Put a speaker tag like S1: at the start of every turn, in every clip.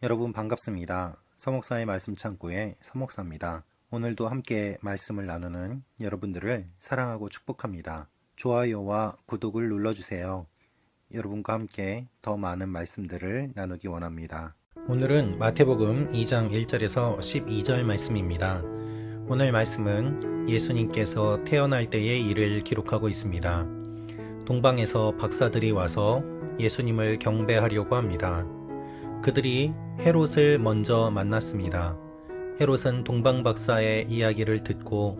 S1: 여러분 반갑습니다. 서목사의 말씀 창고의 서목사입니다. 오늘도 함께 말씀을 나누는 여러분들을 사랑하고 축복합니다. 좋아요와 구독을 눌러주세요. 여러분과 함께 더 많은 말씀들을 나누기 원합니다. 오늘은 마태복음 2장 1절에서 12절 말씀입니다. 오늘 말씀은 예수님께서 태어날 때의 일을 기록하고 있습니다. 동방에서 박사들이 와서 예수님을 경배하려고 합니다. 그들이 헤롯을 먼저 만났습니다. 헤롯은 동방 박사의 이야기를 듣고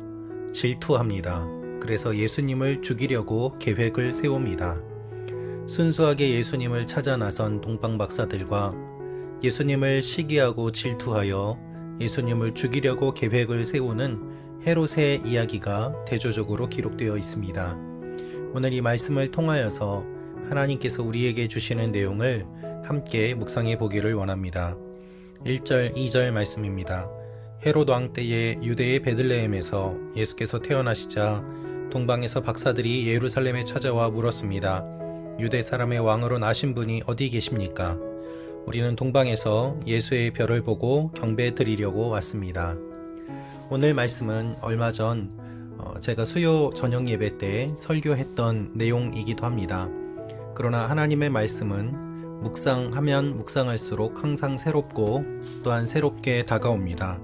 S1: 질투합니다. 그래서 예수님을 죽이려고 계획을 세웁니다. 순수하게 예수님을 찾아 나선 동방 박사들과 예수님을 시기하고 질투하여 예수님을 죽이려고 계획을 세우는 헤롯의 이야기가 대조적으로 기록되어 있습니다. 오늘 이 말씀을 통하여서 하나님께서 우리에게 주시는 내용을 함께 묵상해 보기를 원합니다. 1절, 2절 말씀입니다. 헤롯 왕 때에 유대의 베들레헴에서 예수께서 태어나시자 동방에서 박사들이 예루살렘에 찾아와 물었습니다. 유대 사람의 왕으로 나신 분이 어디 계십니까? 우리는 동방에서 예수의 별을 보고 경배 드리려고 왔습니다. 오늘 말씀은 얼마 전 제가 수요 저녁 예배 때 설교했던 내용이기도 합니다. 그러나 하나님의 말씀은 묵상하면 묵상할수록 항상 새롭고 또한 새롭게 다가옵니다.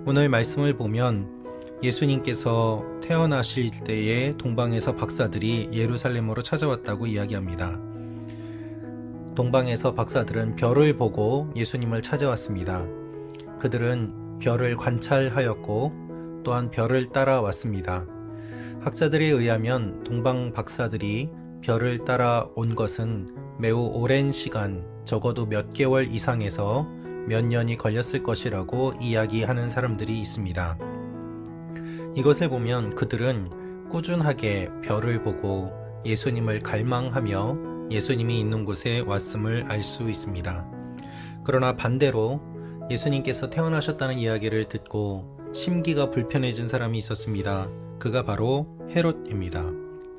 S1: 오늘 말씀을 보면 예수님께서 태어나실 때에 동방에서 박사들이 예루살렘으로 찾아왔다고 이야기합니다. 동방에서 박사들은 별을 보고 예수님을 찾아왔습니다. 그들은 별을 관찰하였고 또한 별을 따라왔습니다. 학자들에 의하면 동방 박사들이 별을 따라온 것은 매우 오랜 시간, 적어도 몇 개월 이상에서 몇 년이 걸렸을 것이라고 이야기하는 사람들이 있습니다. 이것을 보면 그들은 꾸준하게 별을 보고 예수님을 갈망하며 예수님이 있는 곳에 왔음을 알 수 있습니다. 그러나 반대로 예수님께서 태어나셨다는 이야기를 듣고 심기가 불편해진 사람이 있었습니다. 그가 바로 헤롯입니다.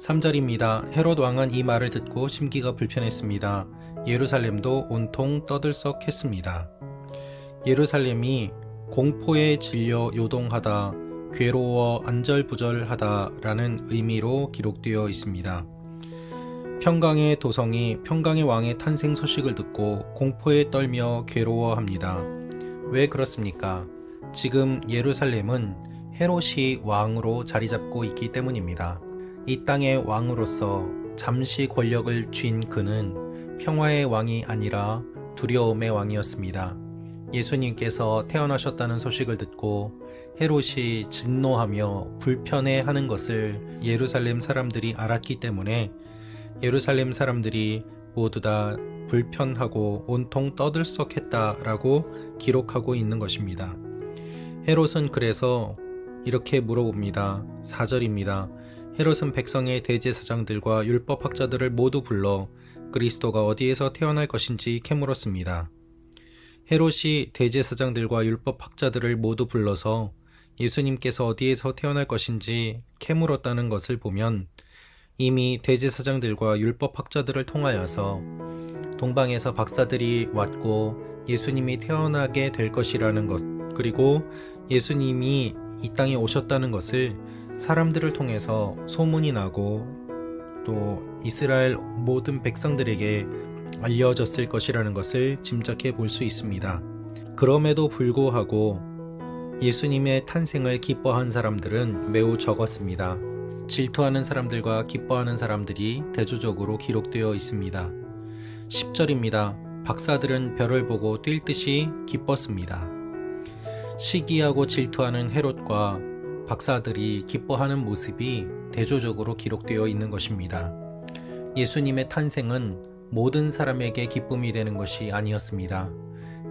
S1: 3절입니다. 헤롯 왕은 이 말을 듣고 심기가 불편했습니다. 예루살렘도 온통 떠들썩했습니다. 예루살렘이 공포에 질려 요동하다, 괴로워 안절부절하다 라는 의미로 기록되어 있습니다. 평강의 도성이 평강의 왕의 탄생 소식을 듣고 공포에 떨며 괴로워합니다. 왜 그렇습니까? 지금 예루살렘은 헤롯이 왕으로 자리 잡고 있기 때문입니다. 이 땅의 왕으로서 잠시 권력을 쥔 그는 평화의 왕이 아니라 두려움의 왕이었습니다. 예수님께서 태어나셨다는 소식을 듣고 헤롯이 진노하며 불편해하는 것을 예루살렘 사람들이 알았기 때문에 예루살렘 사람들이 모두 다 불편하고 온통 떠들썩했다라고 기록하고 있는 것입니다. 헤롯은 그래서 이렇게 물어봅니다. 4절입니다. 헤롯은 백성의 대제사장들과 율법학자들을 모두 불러 그리스도가 어디에서 태어날 것인지 캐물었습니다. 헤롯이 대제사장들과 율법학자들을 모두 불러서 예수님께서 어디에서 태어날 것인지 캐물었다는 것을 보면 이미 대제사장들과 율법학자들을 통하여서 동방에서 박사들이 왔고 예수님이 태어나게 될 것이라는 것, 그리고 예수님이 이 땅에 오셨다는 것을 사람들을 통해서 소문이 나고 또 이스라엘 모든 백성들에게 알려졌을 것이라는 것을 짐작해 볼 수 있습니다. 그럼에도 불구하고 예수님의 탄생을 기뻐한 사람들은 매우 적었습니다. 질투하는 사람들과 기뻐하는 사람들이 대조적으로 기록되어 있습니다. 10절입니다. 박사들은 별을 보고 뛸 듯이 기뻤습니다. 시기하고 질투하는 헤롯과 박사들이 기뻐하는 모습이 대조적으로 기록되어 있는 것입니다. 예수님의 탄생은 모든 사람에게 기쁨이 되는 것이 아니었습니다.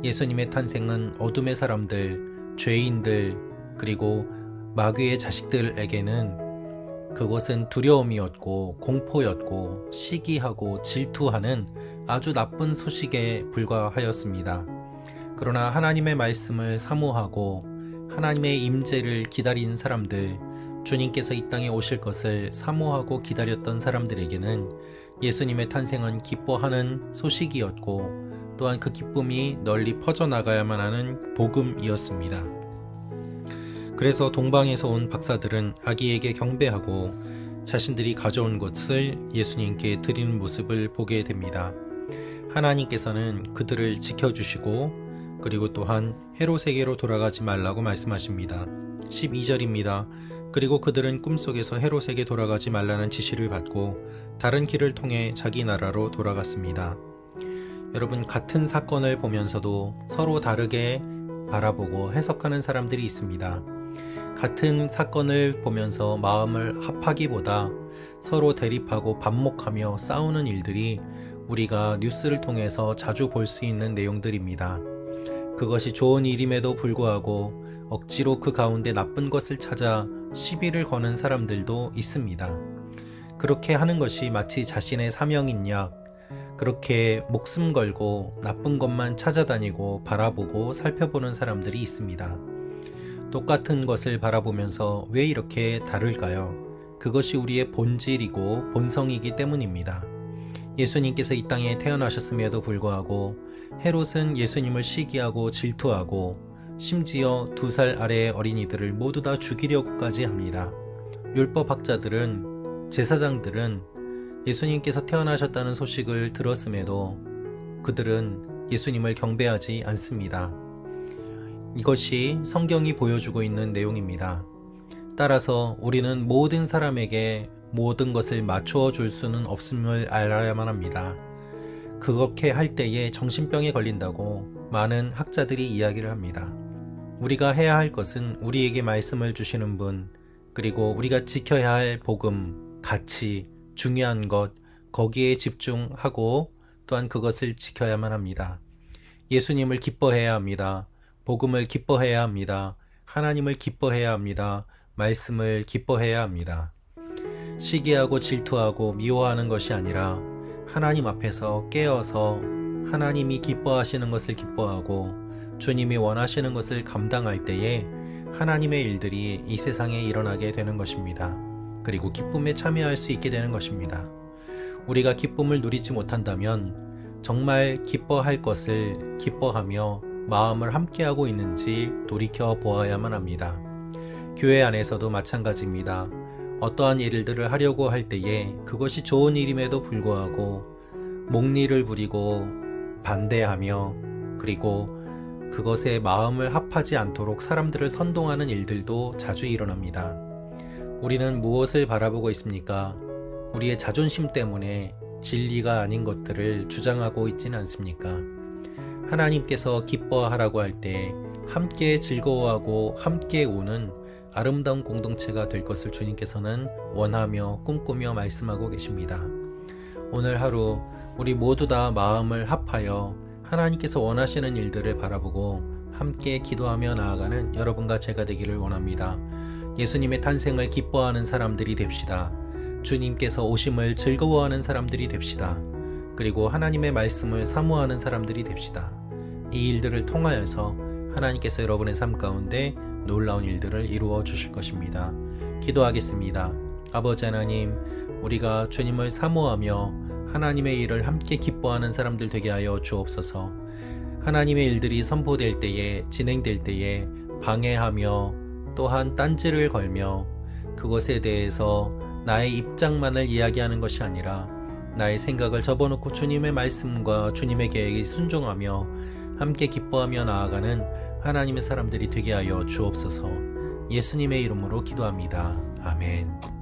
S1: 예수님의 탄생은 어둠의 사람들, 죄인들, 그리고 마귀의 자식들에게는 그것은 두려움이었고 공포였고 시기하고 질투하는 아주 나쁜 소식에 불과하였습니다. 그러나 하나님의 말씀을 사모하고 하나님의 임재를 기다린 사람들, 주님께서 이 땅에 오실 것을 사모하고 기다렸던 사람들에게는 예수님의 탄생은 기뻐하는 소식이었고 또한 그 기쁨이 널리 퍼져나가야만 하는 복음이었습니다. 그래서 동방에서 온 박사들은 아기에게 경배하고 자신들이 가져온 것을 예수님께 드리는 모습을 보게 됩니다. 하나님께서는 그들을 지켜주시고 그리고 또한 헤롯에게로 돌아가지 말라고 말씀하십니다. 12절입니다. 그리고 그들은 꿈속에서 헤롯에게 돌아가지 말라는 지시를 받고 다른 길을 통해 자기 나라로 돌아갔습니다. 여러분, 같은 사건을 보면서도 서로 다르게 바라보고 해석하는 사람들이 있습니다. 같은 사건을 보면서 마음을 합하기보다 서로 대립하고 반목하며 싸우는 일들이 우리가 뉴스를 통해서 자주 볼 수 있는 내용들입니다. 그것이 좋은 일임에도 불구하고 억지로 그 가운데 나쁜 것을 찾아 시비를 거는 사람들도 있습니다. 그렇게 하는 것이 마치 자신의 사명인 약 그렇게 목숨 걸고 나쁜 것만 찾아다니고 바라보고 살펴보는 사람들이 있습니다. 똑같은 것을 바라보면서 왜 이렇게 다를까요? 그것이 우리의 본질이고 본성이기 때문입니다. 예수님께서 이 땅에 태어나셨음에도 불구하고 헤롯은 예수님을 시기하고 질투하고 심지어 2살 아래의 어린이들을 모두 다 죽이려고까지 합니다. 율법학자들은, 제사장들은 예수님께서 태어나셨다는 소식을 들었음에도 그들은 예수님을 경배하지 않습니다. 이것이 성경이 보여주고 있는 내용입니다. 따라서 우리는 모든 사람에게 모든 것을 맞추어 줄 수는 없음을 알아야만 합니다. 그렇게 할 때에 정신병에 걸린다고 많은 학자들이 이야기를 합니다. 우리가 해야 할 것은 우리에게 말씀을 주시는 분, 그리고 우리가 지켜야 할 복음, 가치, 중요한 것, 거기에 집중하고 또한 그것을 지켜야만 합니다. 예수님을 기뻐해야 합니다. 복음을 기뻐해야 합니다. 하나님을 기뻐해야 합니다. 말씀을 기뻐해야 합니다. 시기하고 질투하고 미워하는 것이 아니라 하나님 앞에서 깨어서 하나님이 기뻐하시는 것을 기뻐하고 주님이 원하시는 것을 감당할 때에 하나님의 일들이 이 세상에 일어나게 되는 것입니다. 그리고 기쁨에 참여할 수 있게 되는 것입니다. 우리가 기쁨을 누리지 못한다면 정말 기뻐할 것을 기뻐하며 마음을 함께하고 있는지 돌이켜 보아야만 합니다. 교회 안에서도 마찬가지입니다. 어떠한 일들을 하려고 할 때에 그것이 좋은 일임에도 불구하고 목리를 부리고 반대하며 그리고 그것에 마음을 합하지 않도록 사람들을 선동하는 일들도 자주 일어납니다. 우리는 무엇을 바라보고 있습니까? 우리의 자존심 때문에 진리가 아닌 것들을 주장하고 있지는 않습니까? 하나님께서 기뻐하라고 할 때 함께 즐거워하고 함께 우는 아름다운 공동체가 될 것을 주님께서는 원하며 꿈꾸며 말씀하고 계십니다. 오늘 하루 우리 모두 다 마음을 합하여 하나님께서 원하시는 일들을 바라보고 함께 기도하며 나아가는 여러분과 제가 되기를 원합니다. 예수님의 탄생을 기뻐하는 사람들이 됩시다. 주님께서 오심을 즐거워하는 사람들이 됩시다. 그리고 하나님의 말씀을 사모하는 사람들이 됩시다. 이 일들을 통하여서 하나님께서 여러분의 삶 가운데 놀라운 일들을 이루어 주실 것입니다. 기도하겠습니다. 아버지 하나님, 우리가 주님을 사모하며 하나님의 일을 함께 기뻐하는 사람들 되게 하여 주옵소서. 하나님의 일들이 선포될 때에, 진행될 때에 방해하며 또한 딴지를 걸며 그것에 대해서 나의 입장만을 이야기하는 것이 아니라 나의 생각을 접어놓고 주님의 말씀과 주님의 계획에 순종하며 함께 기뻐하며 나아가는 하나님의 사람들이 되게 하여 주옵소서. 예수님의 이름으로 기도합니다. 아멘.